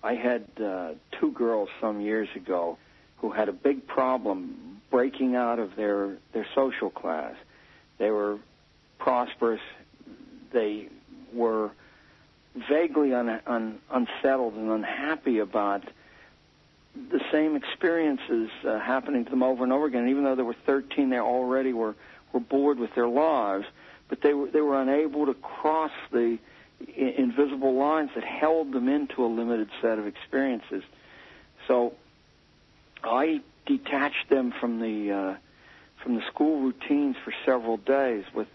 I had two girls some years ago who had a big problem breaking out of their social class. They were prosperous. They were vaguely unsettled and unhappy about the same experiences happening to them over and over again. Even though they were 13, they already were bored with their lives, but they were unable to cross the invisible lines that held them into a limited set of experiences. So I detached them from the school routines for several days with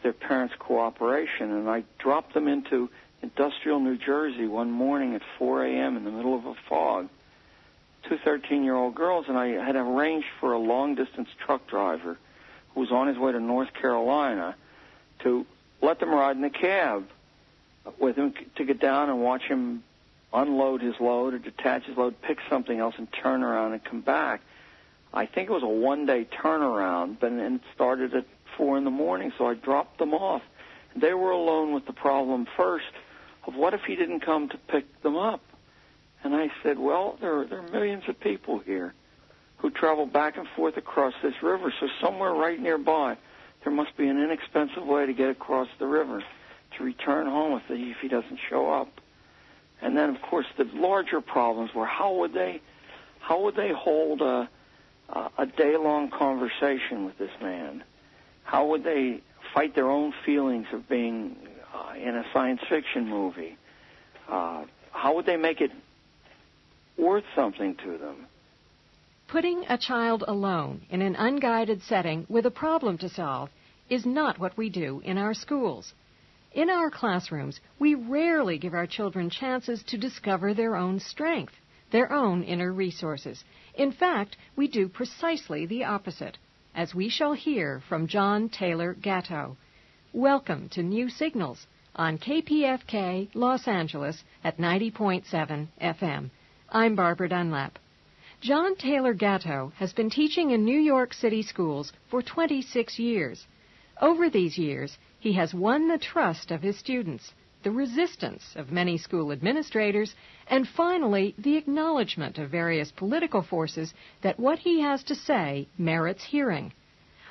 their parents' cooperation, and I dropped them into industrial New Jersey one morning at 4 a.m. in the middle of a fog. Two 13-year-old girls, and I had arranged for a long-distance truck driver who was on his way to North Carolina to let them ride in the cab with him to get down and watch him unload his load or detach his load, pick something else, and turn around and come back. I think it was a one-day turnaround, and it started at 4 in the morning, so I dropped them off. They were alone with the problem first of what if he didn't come to pick them up. And I said, well, there are millions of people here who travel back and forth across this river, so somewhere right nearby there must be an inexpensive way to get across the river to return home if he doesn't show up. And then, of course, the larger problems were how would they hold a day-long conversation with this man? How would they fight their own feelings of being in a science fiction movie? How would they make it worth something to them? Putting a child alone in an unguided setting with a problem to solve is not what we do in our schools. In our classrooms, we rarely give our children chances to discover their own strength, their own inner resources. In fact, we do precisely the opposite, as we shall hear from John Taylor Gatto. Welcome to New Signals on KPFK Los Angeles at 90.7 FM. I'm Barbara Dunlap. John Taylor Gatto has been teaching in New York City schools for 26 years. Over these years, he has won the trust of his students, the resistance of many school administrators, and finally the acknowledgement of various political forces that what he has to say merits hearing.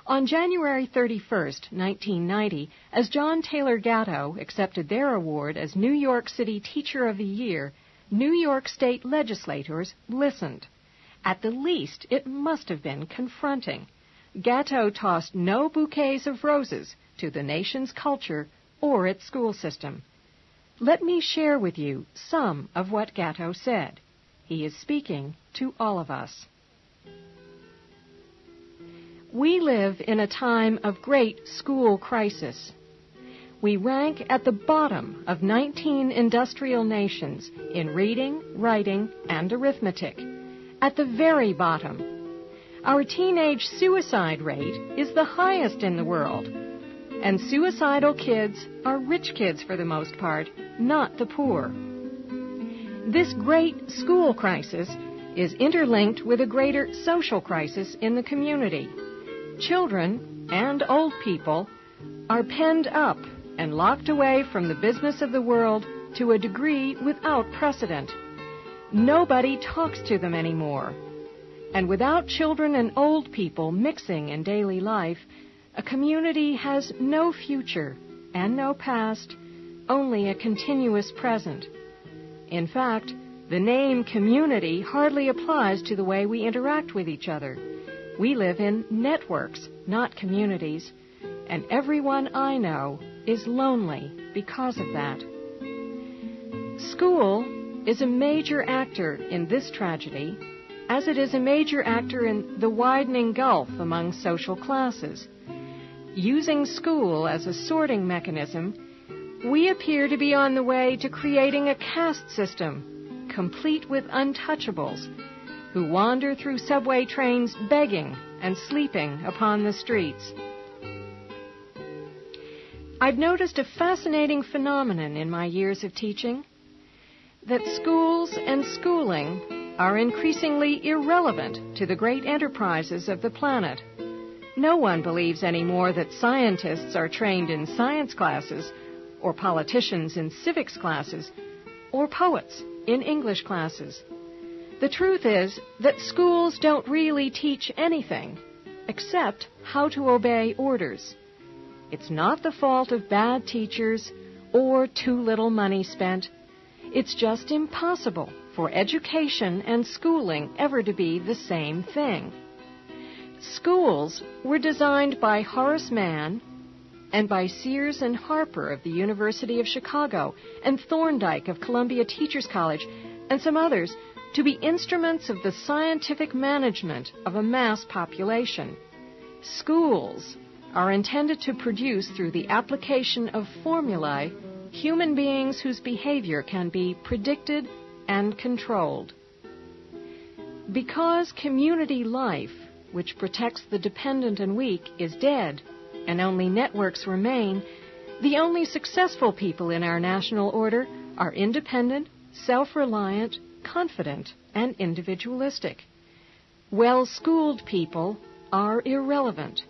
On January 31st, 1990, as John Taylor Gatto accepted their award as New York City Teacher of the Year, New York State legislators listened. At the least, it must have been confronting. Gatto tossed no bouquets of roses to the nation's culture or its school system. Let me share with you some of what Gatto said. He is speaking to all of us. We live in a time of great school crisis. We rank at the bottom of 19 industrial nations in reading, writing, and arithmetic. At the very bottom. Our teenage suicide rate is the highest in the world. And suicidal kids are rich kids for the most part, not the poor. This great school crisis is interlinked with a greater social crisis in the community. Children and old people are penned up and locked away from the business of the world to a degree without precedent. Nobody talks to them anymore. And without children and old people mixing in daily life, a community has no future and no past, only a continuous present. In fact, the name community hardly applies to the way we interact with each other. We live in networks, not communities, and everyone I know is lonely because of that. School is a major actor in this tragedy, as it is a major actor in the widening gulf among social classes. Using school as a sorting mechanism, we appear to be on the way to creating a caste system, complete with untouchables, who wander through subway trains begging and sleeping upon the streets. I've noticed a fascinating phenomenon in my years of teaching, that schools and schooling are increasingly irrelevant to the great enterprises of the planet. No one believes anymore that scientists are trained in science classes, or politicians in civics classes, or poets in English classes. The truth is that schools don't really teach anything except how to obey orders. It's not the fault of bad teachers or too little money spent. It's just impossible for education and schooling ever to be the same thing. Schools were designed by Horace Mann and by Sears and Harper of the University of Chicago and Thorndike of Columbia Teachers College and some others to be instruments of the scientific management of a mass population. Schools are intended to produce, through the application of formulae, human beings whose behavior can be predicted and controlled. Because community life, which protects the dependent and weak, is dead, and only networks remain, the only successful people in our national order are independent, self-reliant, confident, and individualistic. Well-schooled people are irrelevant.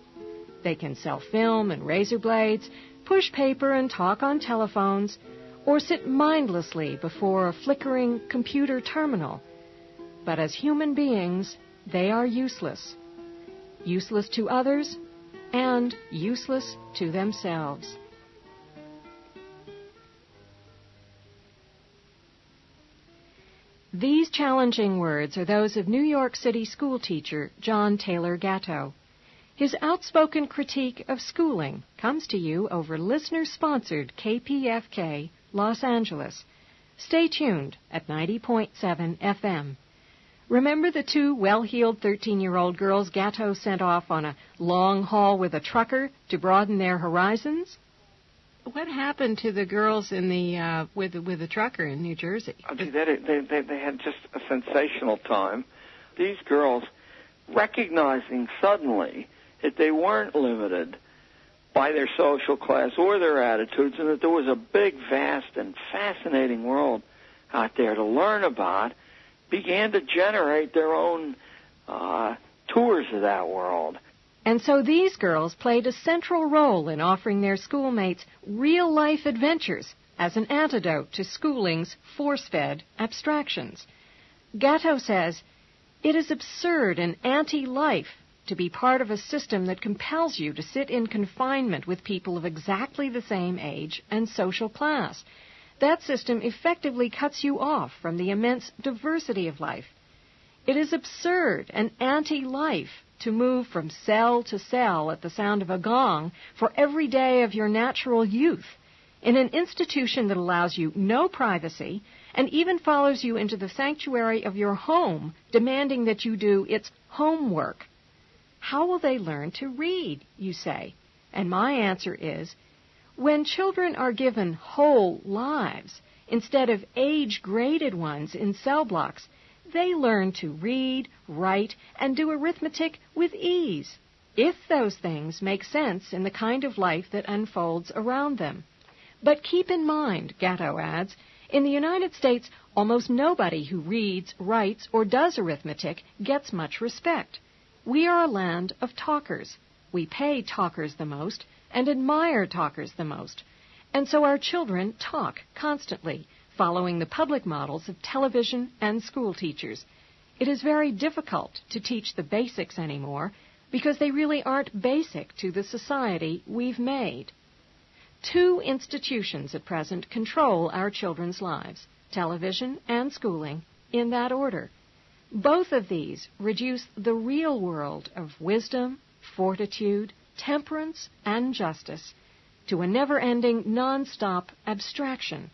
They can sell film and razor blades, push paper and talk on telephones, or sit mindlessly before a flickering computer terminal. But as human beings, they are useless. Useless to others and useless to themselves. These challenging words are those of New York City schoolteacher John Taylor Gatto. His outspoken critique of schooling comes to you over listener-sponsored KPFK, Los Angeles. Stay tuned at 90.7 FM. Remember the two well-heeled 13-year-old girls Gatto sent off on a long haul with a trucker to broaden their horizons? What happened to the girls in the with the trucker in New Jersey? They had just a sensational time. These girls, recognizing suddenly that they weren't limited by their social class or their attitudes, and that there was a big, vast, and fascinating world out there to learn about, began to generate their own tours of that world. And so these girls played a central role in offering their schoolmates real-life adventures as an antidote to schooling's force-fed abstractions. Gatto says, "It is absurd and anti-life to be part of a system that compels you to sit in confinement with people of exactly the same age and social class. That system effectively cuts you off from the immense diversity of life. It is absurd and anti-life to move from cell to cell at the sound of a gong for every day of your natural youth in an institution that allows you no privacy and even follows you into the sanctuary of your home, demanding that you do its homework. How will they learn to read, you say? And my answer is, when children are given whole lives instead of age-graded ones in cell blocks, they learn to read, write, and do arithmetic with ease, if those things make sense in the kind of life that unfolds around them. But keep in mind," Gatto adds, "in the United States, almost nobody who reads, writes, or does arithmetic gets much respect. We are a land of talkers. We pay talkers the most and admire talkers the most. And so our children talk constantly, following the public models of television and school teachers. It is very difficult to teach the basics anymore because they really aren't basic to the society we've made. Two institutions at present control our children's lives, television and schooling, in that order. Both of these reduce the real world of wisdom, fortitude, temperance, and justice to a never-ending, non-stop abstraction.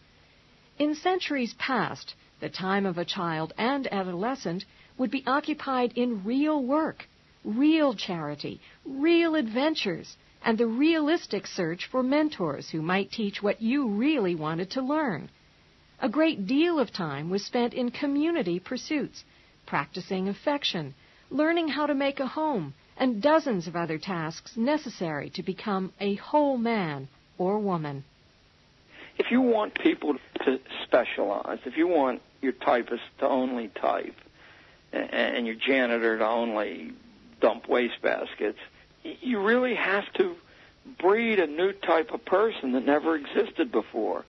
In centuries past, the time of a child and adolescent would be occupied in real work, real charity, real adventures, and the realistic search for mentors who might teach what you really wanted to learn. A great deal of time was spent in community pursuits, practicing affection, learning how to make a home, and dozens of other tasks necessary to become a whole man or woman. If you want people to specialize, if you want your typist to only type and your janitor to only dump wastebaskets, you really have to breed a new type of person that never existed before.